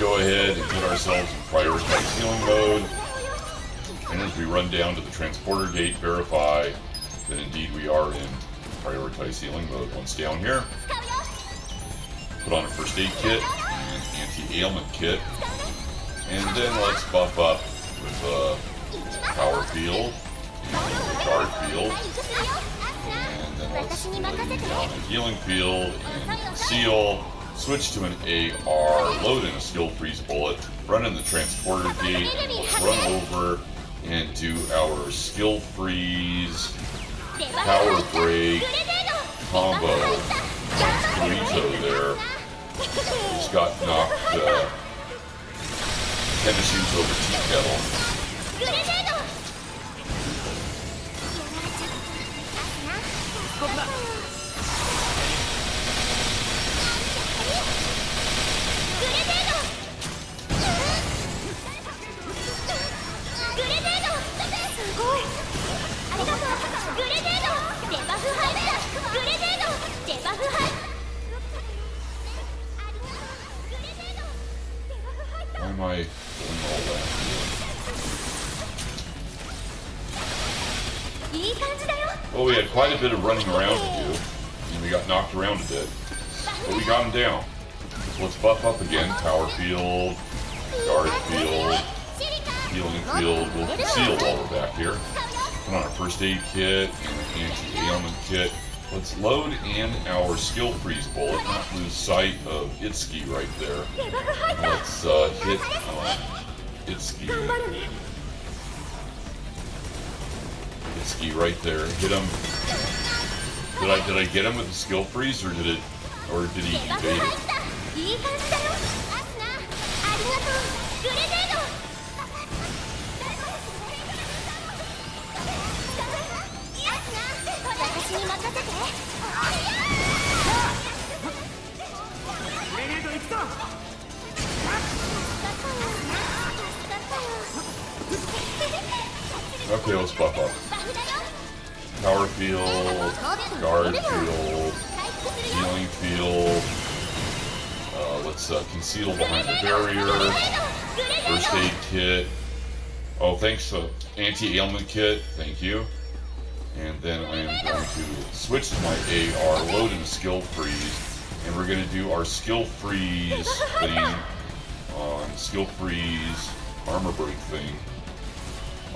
go ahead and get ourselves in prioritized healing mode. And as we run down to the transporter gate, verify that indeed we are in prioritized healing mode. Once down here, put on a first aid kit and anti-ailment kit. And then let's buff up with a power field and a guard field. And then let's lay down a healing field and conceal. Switch to an AR, load in a skill freeze bullet, run in the transporter gate, and let's run over and do our skill freeze, power break, combo. Kirito there just got knocked 10 shoes over tea kettle. Why am I doing all that? Well, we had quite a bit of running around to do, and we got knocked around a bit, but we got him down. So let's buff up again. Power field, guard field, healing field. We'll conceal while we're back here. Put on a first aid kit and an anti-ailment kit. Let's load in our skill freeze bullet, not lose sight of Itsuki right there. Let's hit Itsuki. Itsuki right there. Hit him. Did I get him with the skill freeze, or did he evade it? Okay, let's buff up. Power field, guard field, healing field. Let's conceal behind the barrier. First aid kit. Oh, thanks, anti-ailment kit. Thank you. And then I am going to switch to my AR, load in a skill freeze, and we're going to do our skill freeze thing on skill freeze armor break thing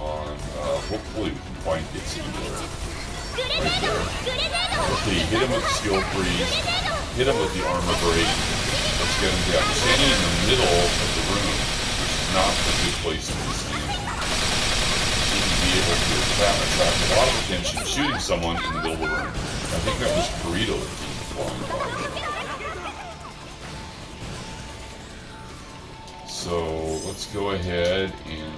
on, hopefully we can find Itsuki there. Right there. Okay, hit him with the skill freeze, hit him with the armor break, let's get him down. Standing in the middle of the room, which is not a good place to be standing. Be able to attract a lot of attention shooting someone in the middle of the room. I think that was Kirito that came flying by. So let's go ahead and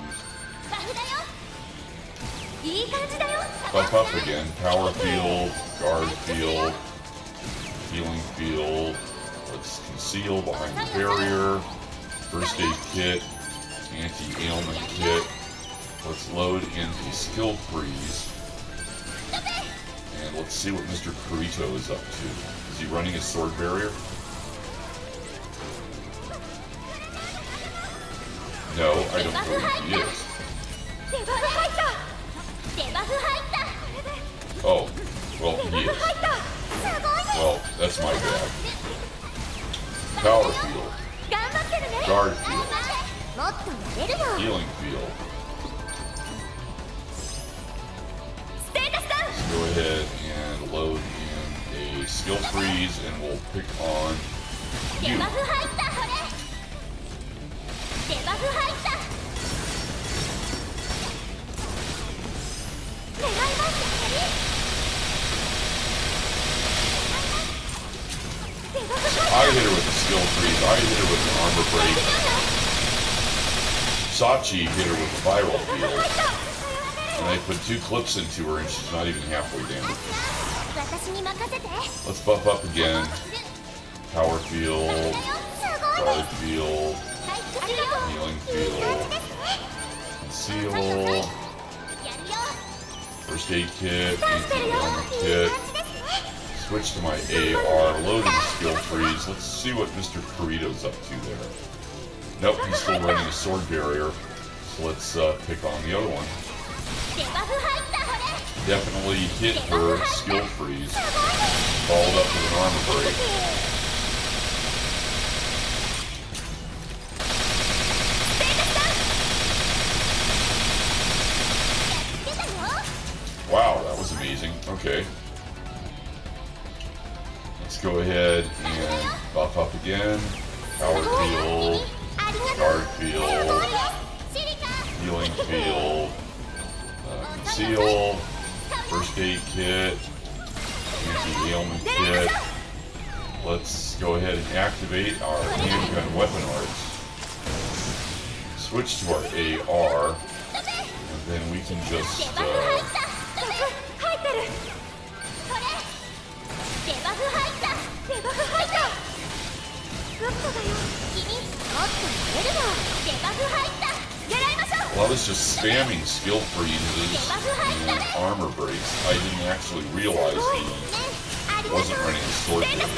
buff up again. Power field, guard field, healing field. Let's conceal behind the barrier. First aid kit, anti-ailment kit. Let's load in the skill freeze. And let's see what Mr. Kirito is up to. Is he running his sword barrier? No, I don't believe he is. Oh, well, he is. Well, that's my bad. Power field. Guard field. Healing field. Go ahead and load in a skill freeze, and we'll pick on you. I hit her with a skill freeze. I hit her with an armor break. Sachi hit her with a viral field. And I put 2 clips into her and she's not even halfway down. Let's buff up again. Power field, guard field, healing field, conceal, first aid kit, anti-ailment kit. Switch to my AR, loading skill freeze. Let's see what Mr. Kirito's up to there. Nope, he's still running a sword barrier. So let's pick on the other one. Definitely hit her skill freeze. Followed up with an armor break. Wow, that was amazing. Okay. Let's go ahead and buff up again. Power field, guard field, healing field, conceal, first aid kit, anti-ailment kit. Let's go ahead and activate our handgun weapon arts. Switch to our AR, and then we can just well, I was just spamming skill freezes and armor breaks. I didn't actually realize he wasn't running a sword barrier.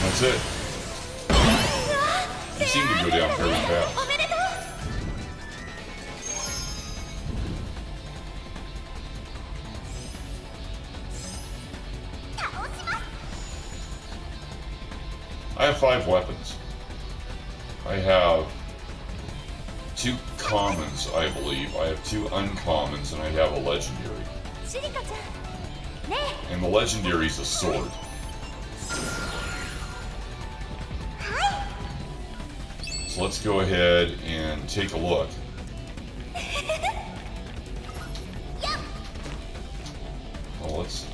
That's it. He seemed to go down very fast. I have 5 weapons. I have 2 commons, I believe. I have 2 uncommons, and I have a legendary. And the legendary is a sword. So let's go ahead and take a look. Well, let's...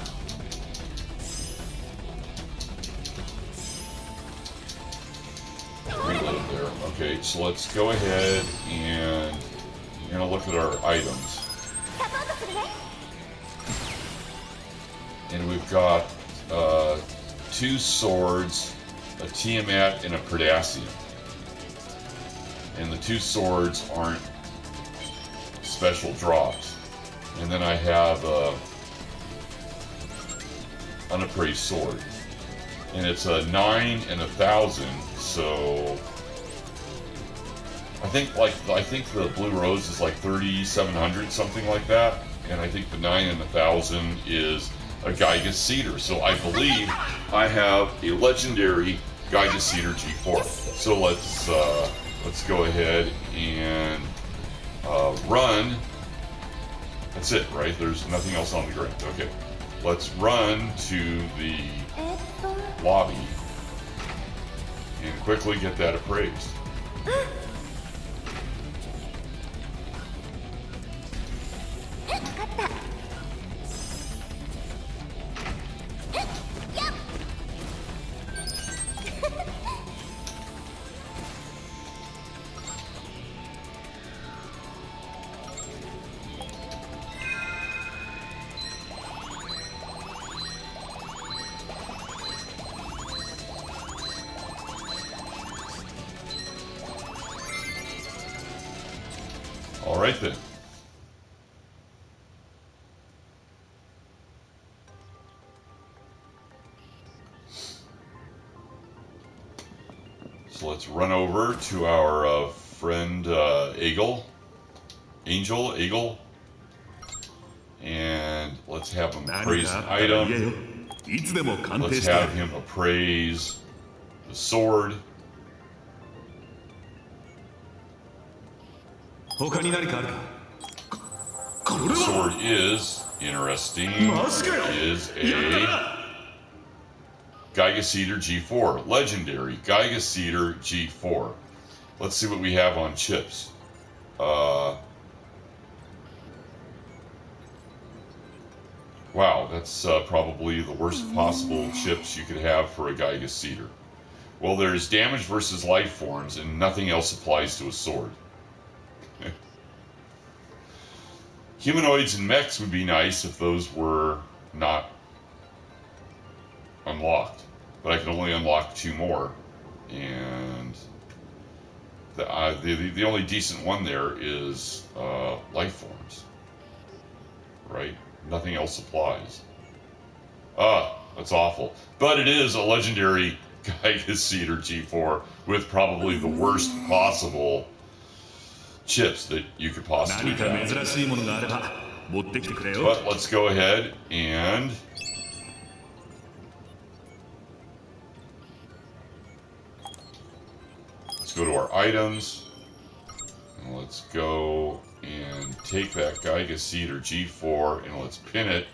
reload there. Okay, so let's go ahead and we're going to look at our items. And we've got 2 swords, a Tiamat, and a Predacian. And the 2 swords aren't special drops. And then I have a unappraised sword. And it's a 9 and 1,000, so I think the Blue Rose is like 3,700, something like that. And I think the 9 and 1,000 is a Gigas Cedar. So I believe I have a legendary Gigas Cedar G4. So let's go ahead and run. That's it, right? There's nothing else on the ground. Okay. Let's run to the lobby and quickly get that appraised. All right then. So let's run over to our friend Angel, and let's have him appraise an item. Let's have him appraise the sword. The sword is interesting. Is a Gigas Cedar G4, legendary Gigas Cedar G4. Let's see what we have on chips. Wow, that's probably the worst possible chips you could have for a Gigas Cedar. Well, there's damage versus life forms, and nothing else applies to a sword. Humanoids and mechs would be nice if those were not unlocked, but I can only unlock 2 more, and the only decent one there is life forms, right? Nothing else applies. That's awful. But it is a legendary Gigas Cedar G4 with probably the worst possible chips that you could possibly have. But let's go ahead and let's go to our items. And let's go and take that Gigas Cedar G4 and let's pin it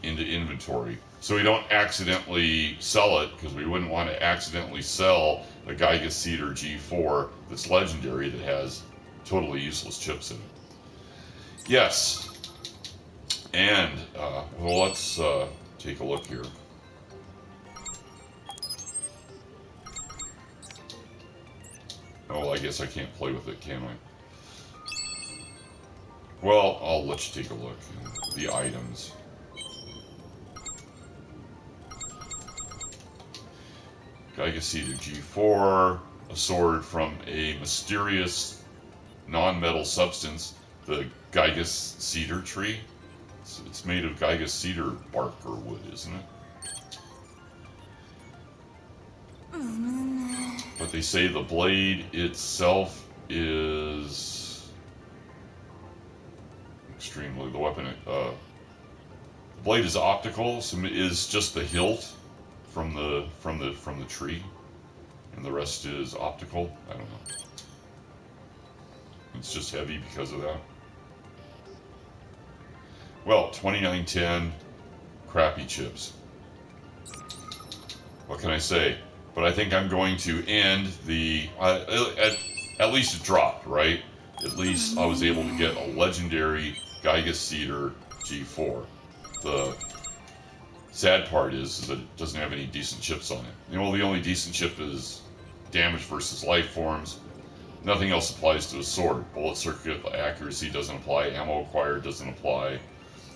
into inventory. So we don't accidentally sell it, because we wouldn't want to accidentally sell a Gigas Cedar G4 that's legendary that has totally useless chips in it. Yes. And, well, let's take a look here. Oh, I guess I can't play with it, can I? Well, I'll let you take a look at the items. Gigas Cedar G4, a sword from a mysterious non-metal substance, the Gigas Cedar tree. It's made of Gigas Cedar bark or wood, isn't it? But they say the blade itself is extremely, the weapon, the blade is optical, so it is just the hilt from the tree, and the rest is optical. I don't know. It's just heavy because of that. Well, 2910, crappy chips. What can I say? But I think I'm going to end the, at least it dropped, right? At least I was able to get a legendary Gigas Cedar G4. The sad part is that it doesn't have any decent chips on it. You know, the only decent chip is damage versus life forms. Nothing else applies to a sword. Bullet circuit accuracy doesn't apply. Ammo acquired doesn't apply.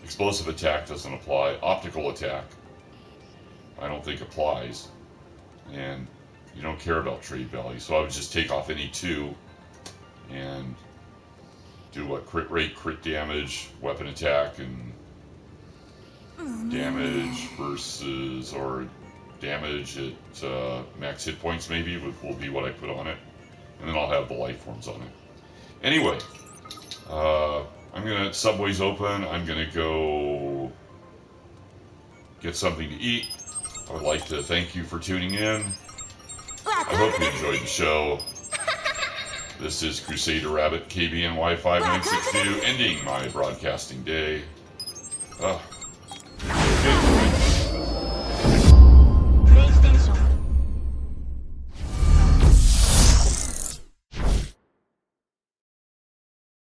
Explosive attack doesn't apply. Optical attack, I don't think applies. And you don't care about trade value, so I would just take off any two and do what crit rate, crit damage, weapon attack, and damage versus, or damage at max hit points maybe will be what I put on it, and then I'll have the life forms on it. Anyway, I'm gonna, Subway's open, I'm gonna go get something to eat. I would like to thank you for tuning in. I hope you enjoyed the show. This is Crusader Rabbit KBNY 5962, ending my broadcasting day.